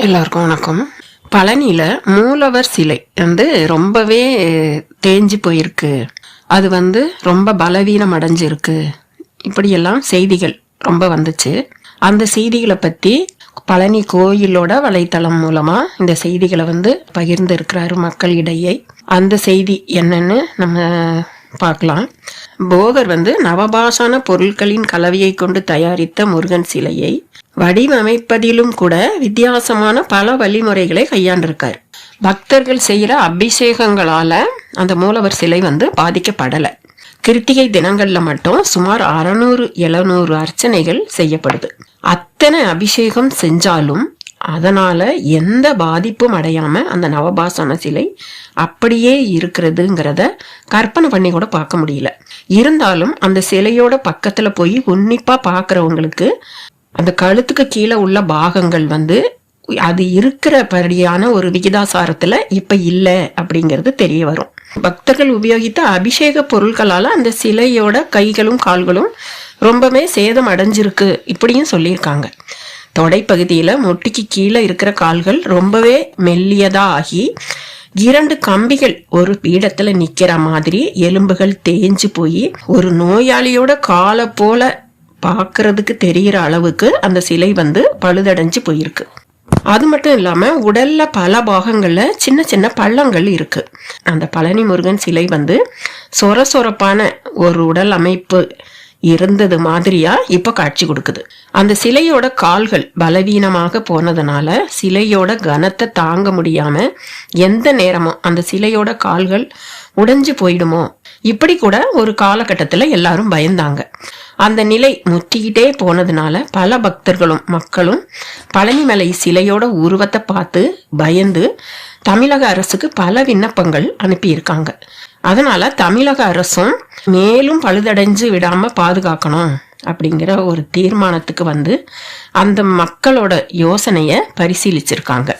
எல்லாருக்கும் வணக்கம். பழனியில் மூலவர் சிலை ரொம்பவே தேஞ்சு போயிருக்கு. அது ரொம்ப பலவீனம் அடைஞ்சிருக்கு. இப்படியெல்லாம் செய்திகள் ரொம்ப வந்துச்சு. அந்த செய்திகளை பற்றி பழனி கோயிலோட வலைத்தளம் மூலமாக இந்த செய்திகளை பகிர்ந்து இருக்கிறாரு மக்களிடையே. அந்த செய்தி என்னன்னு நம்ம பார்க்கலாம். போகர் நவபாஷான பொருட்களின் கலவையை கொண்டு தயாரித்த முருகன் சிலையை வடிவமைப்பதிலும் கூட வித்தியாசமான பல வழிமுறைகளை கையாண்டிருக்கார். பக்தர்கள் செய்யற அபிஷேகங்களால அந்த மூலவர் சிலை பாதிக்கப்படலை. கிருத்திகை தினங்கள்ல மட்டும் சுமார் 600-700 அர்ச்சனைகள் செய்யப்படுது. அத்தனை அபிஷேகம் செஞ்சாலும் அதனால எந்த பாதிப்பும் அடையாம அந்த நவபாஷான சிலை அப்படியே இருக்கிறதுங்கிறத கற்பனை பண்ணி கூட பார்க்க முடியல. இருந்தாலும் அந்த சிலையோட பக்கத்துல போய் உன்னிப்பா பாக்குறவங்களுக்கு அந்த கழுத்துக்கு கீழே உள்ள பாகங்கள் அது இருக்கிறபடியான ஒரு விகிதாசாரத்துல இப்ப இல்லை அப்படிங்கிறது தெரிய வரும். பக்தர்கள் உபயோகித்த அபிஷேக பொருட்களால அந்த சிலையோட கைகளும் கால்களும் ரொம்பவே சேதம் அடைஞ்சிருக்கு இப்படியும் சொல்லியிருக்காங்க. தொடைப்பகுதியில முட்டிக்கு கீழே இருக்கிற கால்கள் ரொம்பவே மெல்லியதா ஆகி 2 கம்பிகள் ஒரு பீடத்துல நிக்கிற மாதிரி எலும்புகள் தேஞ்சு போய் ஒரு நோயாளியோட காலை போல பாக்குறதுக்கு தெரிகிற அளவுக்கு அந்த சிலை பழுதடைஞ்சு போயிருக்கு. அது மட்டும் இல்லாம உடல்ல பல பாகங்கள்ல சின்ன சின்ன பள்ளங்கள் இருக்கு. அந்த பழனி முருகன் சிலை சொர சொரப்பான ஒரு உடல் அமைப்பு இருந்தது மாதிரியா இப்ப காட்சி கொடுக்குது. அந்த சிலையோட கால்கள் பலவீனமாக போனதுனால சிலையோட கனத்தை தாங்க முடியாம எந்த நேரமும் அந்த சிலையோட கால்கள் உடைஞ்சு போயிடுமோ இப்படி கூட ஒரு காலகட்டத்துல எல்லாரும் பயந்தாங்க. அந்த நிலை முற்றிக்கிட்டே போனதுனால பல பக்தர்களும் மக்களும் பழனிமலை சிலையோட உருவத்தை பார்த்து பயந்து தமிழக அரசுக்கு பல விண்ணப்பங்கள் அனுப்பியிருக்காங்க. அதனால தமிழக அரசும் மேலும் பழுதடைஞ்சு விடாம பாதுகாக்கணும் அப்படிங்கிற ஒரு தீர்மானத்துக்கு அந்த மக்களோட யோசனைய பரிசீலிச்சிருக்காங்க.